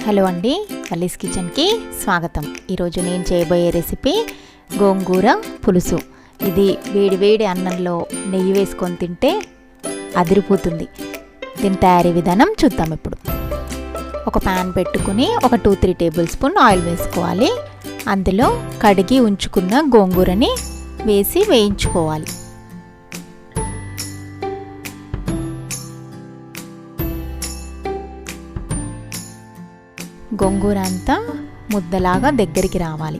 Hello అండి, వల్లీస్ కిచెన్కి స్వాగతం. ఈరోజు నేను చేయబోయే రెసిపీ గోంగూర పులుసు. ఇది వేడి వేడి అన్నంలో నెయ్యి వేసుకొని తింటే అదిరిపోతుంది. దీని తయారీ విధానం చూద్దాం. ఇప్పుడు ఒక ప్యాన్ పెట్టుకుని ఒక 2-3 టేబుల్ స్పూన్ ఆయిల్ వేసుకోవాలి. అందులో కడిగి ఉంచుకున్న గోంగూరని వేసి వేయించుకోవాలి. గోంగూర అంతా ముద్దలాగా దగ్గరికి రావాలి.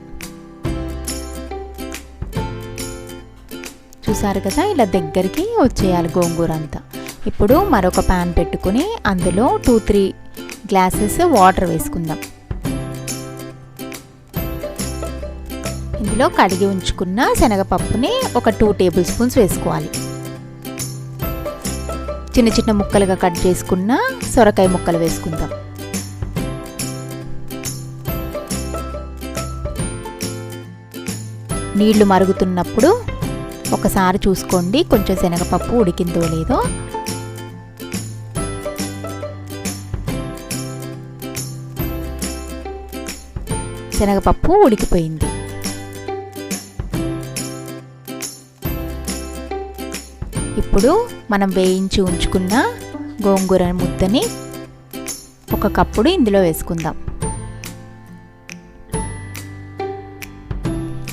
చూసారు కదా, ఇలా దగ్గరికి వచ్చేయాలి గోంగూర అంతా. ఇప్పుడు మరొక ప్యాన్ పెట్టుకుని అందులో 2-3 గ్లాసెస్ వాటర్ వేసుకుందాం. ఇందులో కడిగి ఉంచుకున్న శనగపప్పుని ఒక 2 టేబుల్ స్పూన్స్ వేసుకోవాలి. చిన్న చిన్న ముక్కలుగా కట్ చేసుకున్న సొరకాయ ముక్కలు వేసుకుందాం. నీళ్లు మరుగుతున్నప్పుడు ఒకసారి చూసుకోండి, కొంచెం శనగపప్పు ఉడికిందో లేదో. శనగపప్పు ఉడికిపోయింది. ఇప్పుడు మనం వేయించి ఉంచుకున్న గోంగూర ముద్దని ఒక కప్పుడు ఇందులో వేసుకుందాం.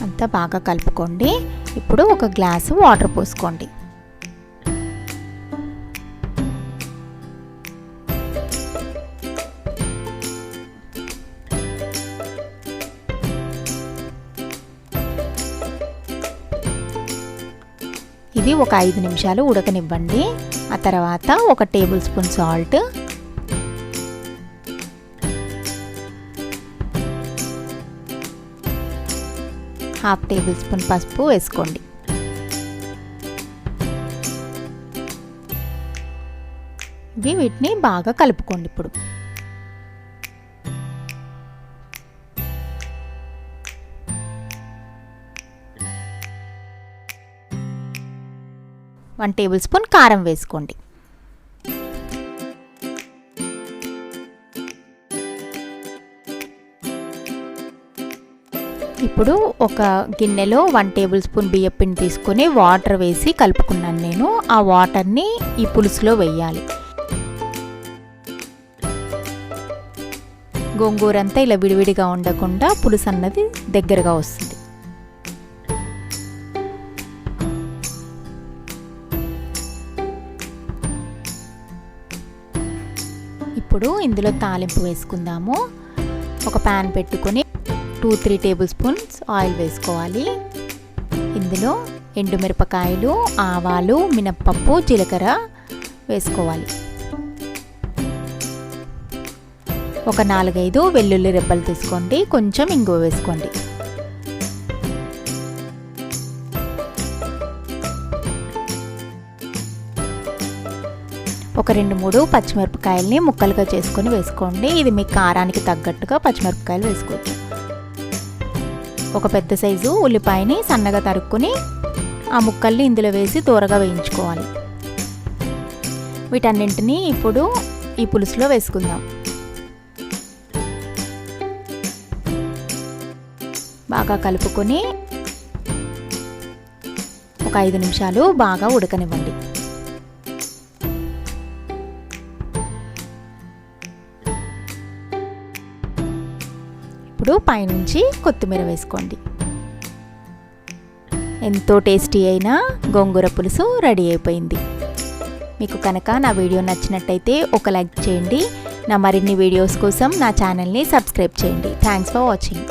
అంతా బాగా కలుపుకోండి. ఇప్పుడు ఒక గ్లాసు వాటర్ పోసుకోండి. ఇది ఒక 5 నిమిషాలు ఉడకనివ్వండి. ఆ తర్వాత ఒక table spoon salt, half table spoon పసుపు వేసుకోండి. వీటిని బాగా కలుపుకోండి. ఇప్పుడు వన్ టేబుల్ స్పూన్ కారం వేసుకోండి. ఇప్పుడు ఒక గిన్నెలో 1 టేబుల్ స్పూన్ బియ్యం పిండి తీసుకొని వాటర్ వేసి కలుపుకున్నాను నేను. ఆ వాటర్ని ఈ పులుసులో వేయాలి. గోంగూర అంతా ఇలా విడివిడిగా ఉండకుండా పులుసు అన్నది దగ్గరగా వస్తుంది. ఇప్పుడు ఇందులో తాలింపు వేసుకుందాము. ఒక ప్యాన్ పెట్టుకొని 2-3 టేబుల్ స్పూన్స్ ఆయిల్ వేసుకోవాలి. ఇందులో ఎండుమిరపకాయలు, ఆవాలు, మినప్పప్పు, జీలకర్ర వేసుకోవాలి. ఒక 4-5 వెల్లుల్లి రెబ్బలు తీసుకోండి. కొంచెం ఇంగువ వేసుకోండి. ఒక 2-3 పచ్చిమిరపకాయలని ముక్కలుగా చేసుకొని వేసుకోండి. ఇది మీ కారానికి తగ్గట్టుగా పచ్చిమిరపకాయలు వేసుకోవచ్చు. ఒక పెద్ద సైజు ఉల్లిపాయని సన్నగా తరుక్కుని ఆ ముక్కల్ని ఇందులో వేసి దూరగా వేయించుకోవాలి. వీటన్నింటినీ ఇప్పుడు ఈ పులుసులో వేసుకుందాం. బాగా కలుపుకొని ఒక 5 నిమిషాలు బాగా ఉడకనివ్వండి. ఇప్పుడు పైనుంచి కొత్తిమీర వేసుకోండి. ఎంతో టేస్టీ అయిన గోంగూర పులుసు రెడీ అయిపోయింది. మీకు కనుక నా వీడియో నచ్చినట్టయితే ఒక లైక్ చేయండి. నా మరిన్ని వీడియోస్ కోసం నా ఛానల్ని సబ్స్క్రైబ్ చేయండి. Thanks for watching.